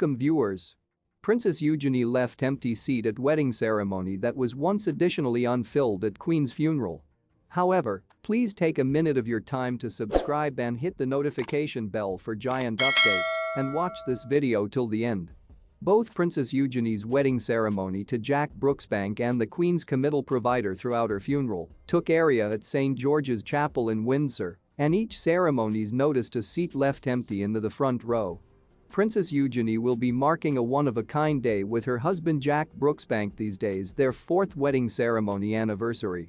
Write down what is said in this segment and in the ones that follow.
Welcome viewers. Princess Eugenie left empty seat at wedding ceremony that was once additionally unfilled at Queen's funeral. However, please take a minute of your time to subscribe and hit the notification bell for giant updates and watch this video till the end. Both Princess Eugenie's wedding ceremony to Jack Brooksbank and the Queen's committal provider throughout her funeral took area at St. George's Chapel in Windsor, and each ceremonies noticed a seat left empty in the front row. Princess Eugenie will be marking a one-of-a-kind day with her husband Jack Brooksbank these days, their fourth wedding ceremony anniversary.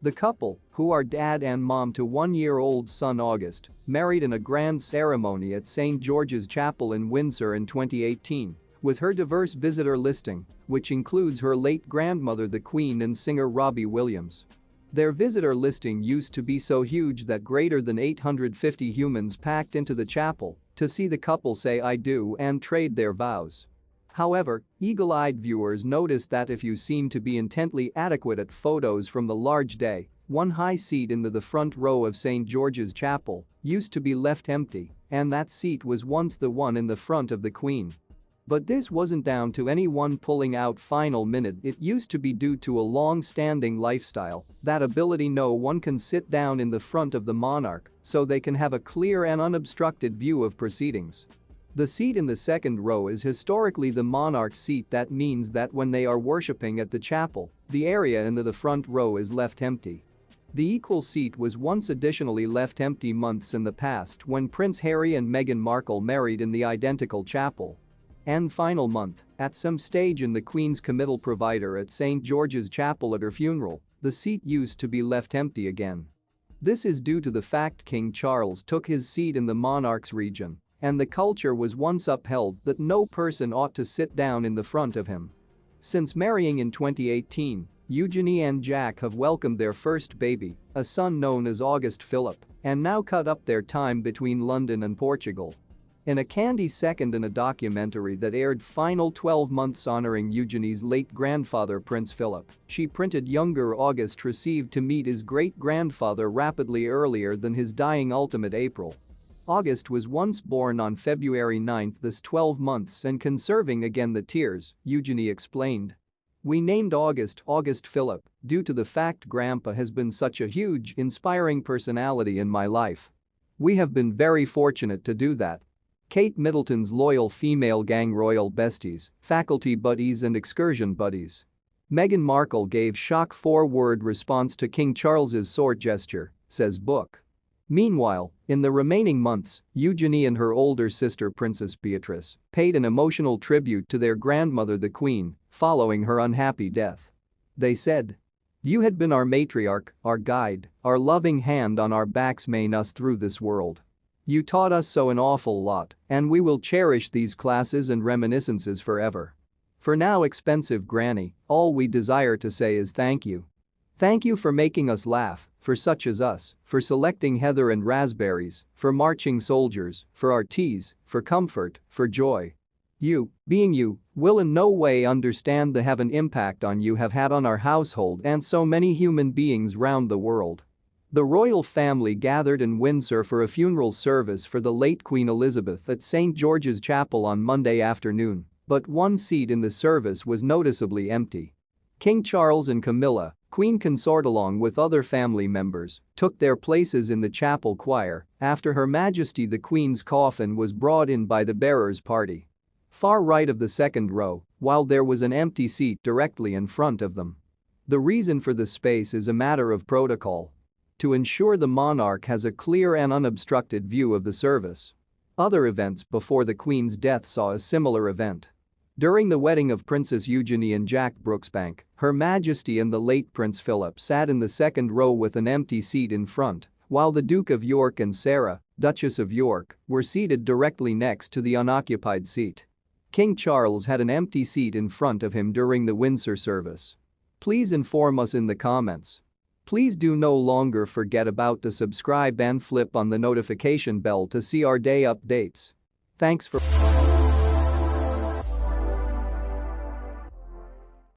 The couple, who are dad and mom to one-year-old son August, married in a grand ceremony at St. George's Chapel in Windsor in 2018, with her diverse visitor listing, which includes her late grandmother the Queen and singer Robbie Williams. Their visitor listing used to be so huge that greater than 850 humans packed into the chapel to see the couple say "I do" and trade their vows. However, eagle-eyed viewers noticed that if you seem to be intently adequate at photos from the large day, one high seat in the front row of St. George's Chapel used to be left empty, and that seat was once the one in the front of the Queen. But this wasn't down to anyone pulling out final minute, it used to be due to a long-standing lifestyle, that ability no one can sit down in the front of the monarch so they can have a clear and unobstructed view of proceedings. The seat in the second row is historically the monarch's seat. That means that when they are worshipping at the chapel, the area in the front row is left empty. The equal seat was once additionally left empty months in the past when Prince Harry and Meghan Markle married in the identical chapel. And final month, at some stage in the Queen's committal provider at St. George's Chapel at her funeral, the seat used to be left empty again. This is due to the fact King Charles took his seat in the monarch's region, and the culture was once upheld that no person ought to sit down in the front of him. Since marrying in 2018, Eugenie and Jack have welcomed their first baby, a son known as August Philip, and now cut up their time between London and Portugal. In a candy second in a documentary that aired final 12 months honoring Eugenie's late grandfather Prince Philip, she printed younger August received to meet his great-grandfather rapidly earlier than his dying ultimate April. August was once born on February 9 this 12 months and conserving again the tears, Eugenie explained. We named August Philip due to the fact Grandpa has been such a huge, inspiring personality in my life. We have been very fortunate to do that. Kate Middleton's loyal female gang royal besties, faculty buddies and excursion buddies. Meghan Markle gave shock 4-word response to King Charles's sword gesture, says book. Meanwhile, in the remaining months, Eugenie and her older sister Princess Beatrice paid an emotional tribute to their grandmother the Queen following her unhappy death. They said, "You had been our matriarch, our guide, our loving hand on our backs main us through this world. You taught us so an awful lot, and we will cherish these classes and reminiscences forever. For now, expensive Granny, all we desire to say is thank you. Thank you for making us laugh, for such as us, for selecting heather and raspberries, for marching soldiers, for our teas, for comfort, for joy. You, being you, will in no way understand the heaven impact on you have had on our household and so many human beings round the world." The royal family gathered in Windsor for a funeral service for the late Queen Elizabeth at St. George's Chapel on Monday afternoon, but one seat in the service was noticeably empty. King Charles and Camilla, Queen Consort along with other family members, took their places in the chapel choir after Her Majesty the Queen's coffin was brought in by the bearers' party. Far right of the second row, while there was an empty seat directly in front of them. The reason for the space is a matter of protocol. To ensure the monarch has a clear and unobstructed view of the service. Other events before the Queen's death saw a similar event. During the wedding of Princess Eugenie and Jack Brooksbank, Her Majesty and the late Prince Philip sat in the second row with an empty seat in front, while the Duke of York and Sarah, Duchess of York, were seated directly next to the unoccupied seat. King Charles had an empty seat in front of him during the Windsor service. Please inform us in the comments. Please do no longer forget about to subscribe and flip on the notification bell to see our day updates. Thanks for